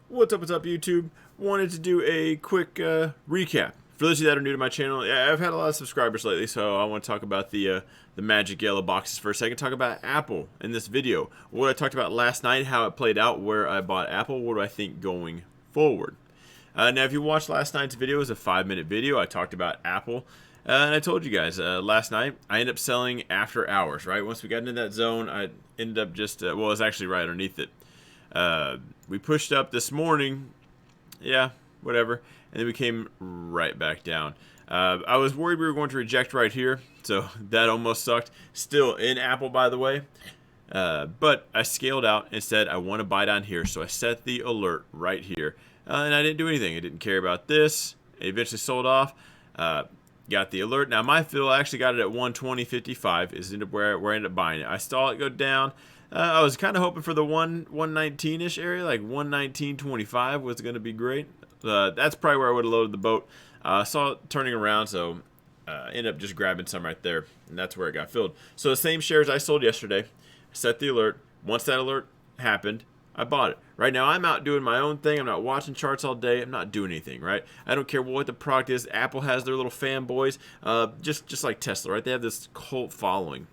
What's up, YouTube? Wanted to do a quick recap. For those of you that are new to my channel, I've had a lot of subscribers lately, so I want to talk about the magic yellow boxes for a second. Talk about Apple in this video. What I talked about last night, how it played out, where I bought Apple, what do I think going forward. Now, if you watched last night's video, it was a 5-minute video. I talked about Apple. And I told you guys last night, I ended up selling after hours, right? Once we got into that zone, I ended up just, well, it was actually right underneath it. We pushed up this morning, yeah, whatever, and then we came right back down. I was worried we were going to reject right here, so that almost sucked. Still in Apple, by the way, but I scaled out and said I want to buy down here, so I set the alert right here, and I didn't do anything. I didn't care about this. It eventually sold off. Got the alert. Now my fill, I actually got it at 120.55 is where I ended up buying it. I saw it go down. I was kind of hoping for the 119-ish area, like 119.25 was going to be great. That's probably where I would have loaded the boat. Saw it turning around, so ended up just grabbing some right there, and that's where it got filled. So the same shares I sold yesterday, set the alert. Once that alert happened, I bought it. Right now, I'm out doing my own thing. I'm not watching charts all day. I'm not doing anything, right? I don't care what the product is. Apple has their little fanboys, just like Tesla, right? They have this cult following.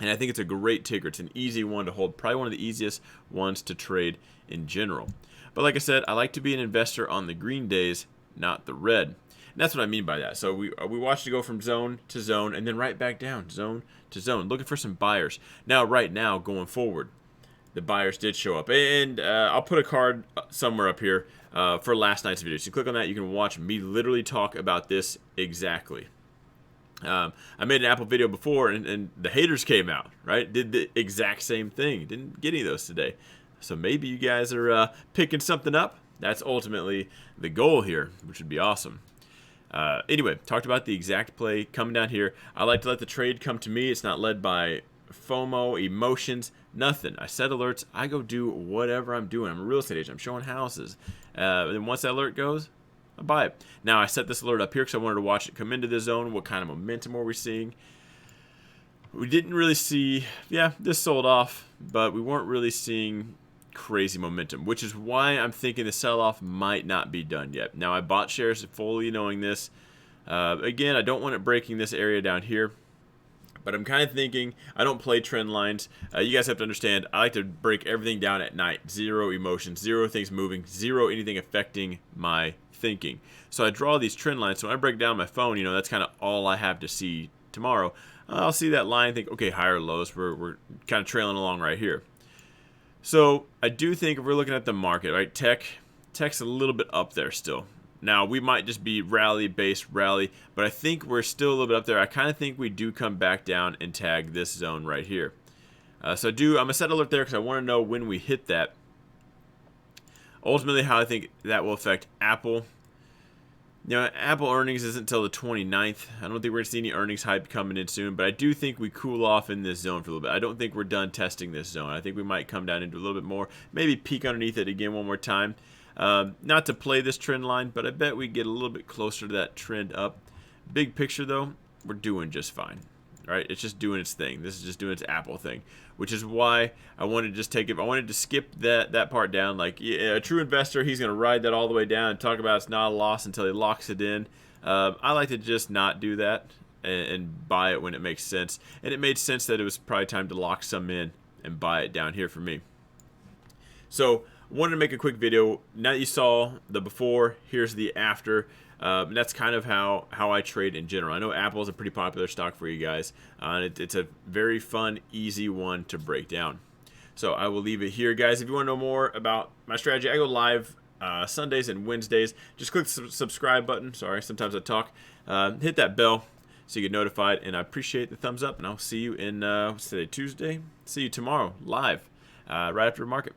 And I think it's a great ticker. It's an easy one to hold. Probably one of the easiest ones to trade in general. But like I said, I like to be an investor on the green days, not the red. And that's what I mean by that. So we watched it go from zone to zone and then right back down, zone to zone, looking for some buyers. Now, right now, going forward, the buyers did show up. And I'll put a card somewhere up here for last night's video. So you click on that, you can watch me literally talk about this exactly. I made an Apple video before, and the haters came out, right? Did the exact same thing. Didn't get any of those today. So maybe you guys are picking something up. That's ultimately the goal here, which would be awesome. Anyway, talked about the exact play coming down here. I like to let the trade come to me. It's not led by FOMO, emotions, nothing. I set alerts. I go do whatever I'm doing. I'm a real estate agent. I'm showing houses. And once that alert goes, I buy it. Now, I set this alert up here because I wanted to watch it come into the zone. What kind of momentum were we seeing? We didn't really see, yeah, this sold off, but we weren't really seeing crazy momentum, which is why I'm thinking the sell-off might not be done yet. Now, I bought shares fully knowing this. Again, I don't want it breaking this area down here. But I'm kind of thinking, I don't play trend lines. You guys have to understand, I like to break everything down at night. Zero emotions, zero things moving, zero anything affecting my thinking. So I draw these trend lines. So when I break down my phone, you know, that's kind of all I have to see tomorrow. I'll see that line and think, okay, higher lows. We're kind of trailing along right here. So I do think if we're looking at the market, right, tech's a little bit up there still. Now, we might just be rally-based rally, but I think we're still a little bit up there. I kind of think we do come back down and tag this zone right here. So I'm going to set alert there because I want to know when we hit that. Ultimately, how I think that will affect Apple. You know, Apple earnings isn't until the 29th. I don't think we're going to see any earnings hype coming in soon, but I do think we cool off in this zone for a little bit. I don't think we're done testing this zone. I think we might come down into a little bit more, maybe peek underneath it again one more time. Not to play this trend line, but I bet we get a little bit closer to that trend up. Big picture, though, we're doing just fine. Right? It's just doing its thing. This is just doing its Apple thing, which is why I wanted to just take it. I wanted to skip that part down. Like a true investor, he's going to ride that all the way down and talk about it's not a loss until he locks it in. I like to just not do that and buy it when it makes sense. And it made sense that it was probably time to lock some in and buy it down here for me. So wanted to make a quick video. Now that you saw the before, here's the after. And that's kind of how I trade in general. I know Apple is a pretty popular stock for you guys. It's a very fun, easy one to break down. So I will leave it here, guys. If you want to know more about my strategy, I go live Sundays and Wednesdays. Just click the subscribe button. Sorry, sometimes I talk. Hit that bell so you get notified. And I appreciate the thumbs up. And I'll see you in, what's today, Tuesday? See you tomorrow live right after the market.